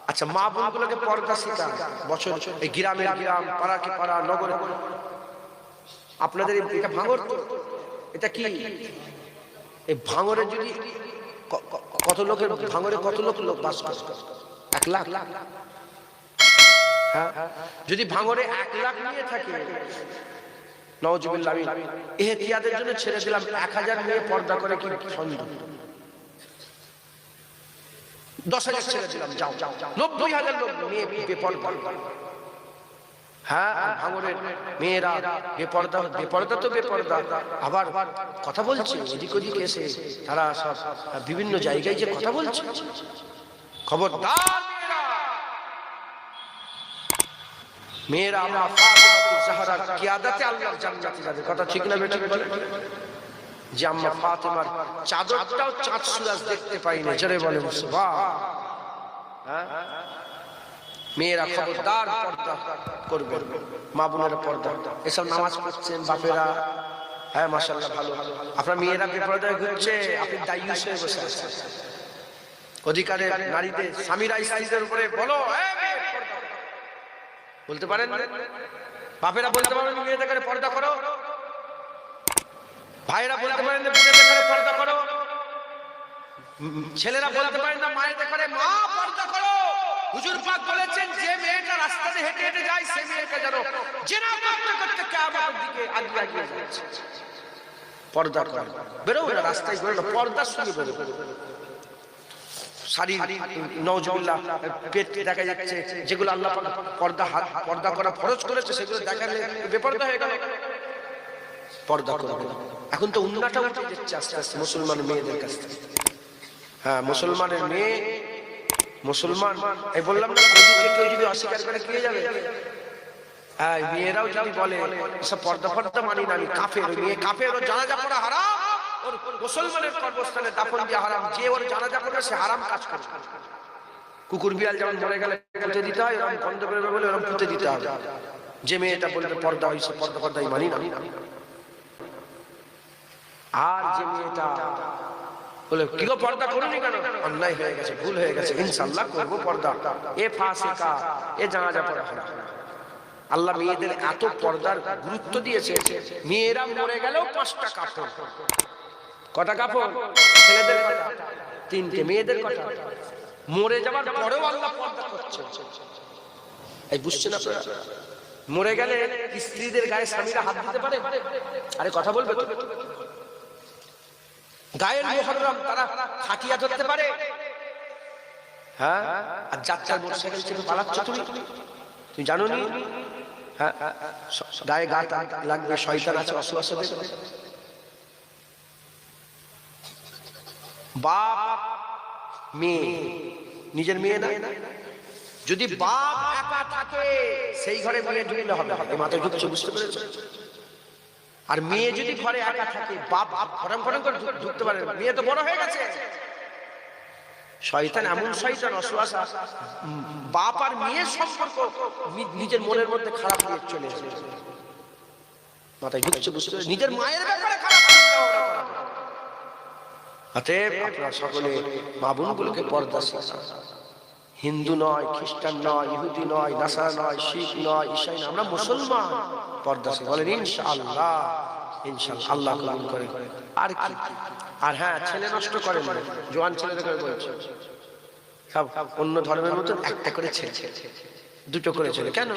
আচ্ছা, মা বোনগুলোকে পর্দা শেখান। বছর এই গ্রামের গ্রাম, পাড়াকে পাড়া, নগরে। আপনাদের এটা ভাঙর, এটা কি এই ভাঙরে যদি কত লোকের ভাঙরে কত লোক বাস করে? 1 লাখ। হ্যাঁ, যদি ভাঙরে 1 লাখ নিয়ে থাকে, নাউজুবিল্লাহ, এহতিয়াতের জন্য ছেড়ে দিলাম 1000 মেয়ে পর্দা করে, কি সন্দেহ? 10,000 ছেড়ে দিলাম, যাও 90,000 লোক মেয়ে বেপরদা। হ্যাঁ, ভাঙরের মেয়েরা বেপরদা, বেপরদা তো বেপরদা, আবার কথা বলছে এদিক ওদিক এসে, তারা সব বিভিন্ন জায়গায় যে কথা বলছে। খবরদার মেয়েরা, আমরা ফাতেমা জাহরার কিয়াদতে আল্লাহর জান্নাতে যাবে। কথা ঠিক না বেঠিক? যে আম্মা ফাতেমার চাদরটাও চাঁদ সূরজ দেখতে পাই না, জোরে বলে সুবহান। হ্যাঁ, মেয়েরা খবরদার পর্দা করবেন, মা বোনেরা পর্দা। এসব নামাজ পড়ছেন বাপেরা, হ্যাঁ মাশাআল্লাহ ভালো। আপনার মেয়েরা বেপরদায় ঘুরছে, আপনি দায়ুস হয়ে বসে আছেন। অধিকারের নারীদের, স্বামীরা স্ত্রীদের উপরে বলো, বলতে পারেন? বাপেরা বলতে পারেন মেয়েদের কাছে পর্দা করো, ভাইরা বলতে পারেন মেয়েদের কাছে পর্দা করো, ছেলেরা বলতে পারেন না মায়েদের কাছে মা পর্দা করো। হুজুর পাক বলেছেন, যে মেয়েটা রাস্তাতে হেঁটে হেঁটে যায়, সেই মেয়েটা যেন জিনা করতে করতে কিয়ামতের দিকে এগিয়ে যাচ্ছে। পর্দা করো, বেরো না রাস্তায়, বেরো না পর্দার সঙ্গে বেরো। শাড়ি, নাউজুবিল্লাহ, পেট দেখা যাচ্ছে, যেগুলো আল্লাহ পর্দা করা ফরজ করেছে, সেগুলো দেখালে বেপর্দা হয়ে গেল। পর্দা করবে। এখন তো উন্নাটা উঠে যাচ্ছে আস্তে আস্তে মুসলমান মেয়েদের কাছ থেকে। হ্যাঁ, মুসলমানের মেয়ে, মুসলমান, এই বললাম না, কেউ যদি অস্বীকার করে কি হয়ে যাবে? হ্যাঁ, মেয়েরাও যদি বলে সব পর্দা ফর্দা মানি না, আমি কাফের, ওই মেয়ে কাফের, ওর জানাজা পড়া হারাম, ওর মুসলমানের কর্মস্থানে দাফন দেওয়া হারাম, যে ওর জানাজা পড়বে সে হারাম কাজ করে। কুকুর বিড়াল যেমন মরে গেলে পুঁতে দিতে হয়, ওরকম গন্ধ বেরোবে বলে ওরকম পুঁতে দিতে হবে। যে মেয়েটা বলবে পর্দা হয়েছে, পর্দা ফর্দাই মানি না। আর যে মেয়েটা বলে কি গো পর্দা করুনি কেন? অন্যায় হয়ে গেছে, ভুল হয়ে গেছে, ইনশাআল্লাহ করবো পর্দা, এ ফাসিকা, এ জানাজা পড়া হারাম। আল্লাহ মেয়েদের এত পর্দার গুরুত্ব দিয়েছে, মেয়েরা মরে গেলেও 5টা কাপড়। কটা কাপড়? ছেলেদের কটা? 3টে। মেয়েদের কটা? মরে যাবার পরেও আল্লাহ পর্দা করছে। এই বুঝছেন আপনারা? মরে গেলে স্ত্রীদের গায়ে স্বামীরা হাত দিতে পারে? আরে কথা বলবে তো। গায়ের মুহররম তারা খাটিয়া ধরতে পারে? হ্যাঁ, আর যাত্রার মোটরসাইকেল চেপে পালাচ্ছ তুমি জানো নি? হ্যাঁ, গায়ে গা লাগবে, শয়তান আছে, অসুয়াশা দেবে। বাপ মেয়ে, নিজের মেয়ে না, যদি বাপ একা থাকে সেই ঘরে মেয়ে ঢুকলে হবে, এই মাথায় ঢুকছে, বুঝতে পেরেছো? আর মেয়ে যদি ঘরে একা থাকে, বাপ ফটাম ফটাম করে ঢুকতে পারে, মেয়ে তো বড় হয়ে গেছে। শয়তান এমন শয়তান অসুয়াশা, বাপ আর মেয়ের সম্পর্ক নিজের মনের মধ্যে খারাপ হয়ে চলে এসেছে, মাথায় ঢুকছে, বুঝতে পেরেছো? নিজের মায়ের ব্যাপারে খারাপ চিন্তা ভাবনা করা। অতএব আপনারা সকলে মা বোনগুলোকে পর্দা শেখান। হিন্দু নয়, খ্রিস্টান নয়, ইহুদি নয়, নাসারা নয়, শিখ নয়, ঈসাই নয়, আমরা মুসলমান। পর্দা শেখান, বলেন ইনশাআল্লাহ। ইনশাআল্লাহ, আল্লাহ কবুল করে। আর কি? আর হ্যাঁ, ছেলে নষ্ট করে না, জোয়ান ছেলেদের বলছে সব অন্য ধর্মের মতো একটা করে ছেলে, 2টো করে ছেলে। কেন?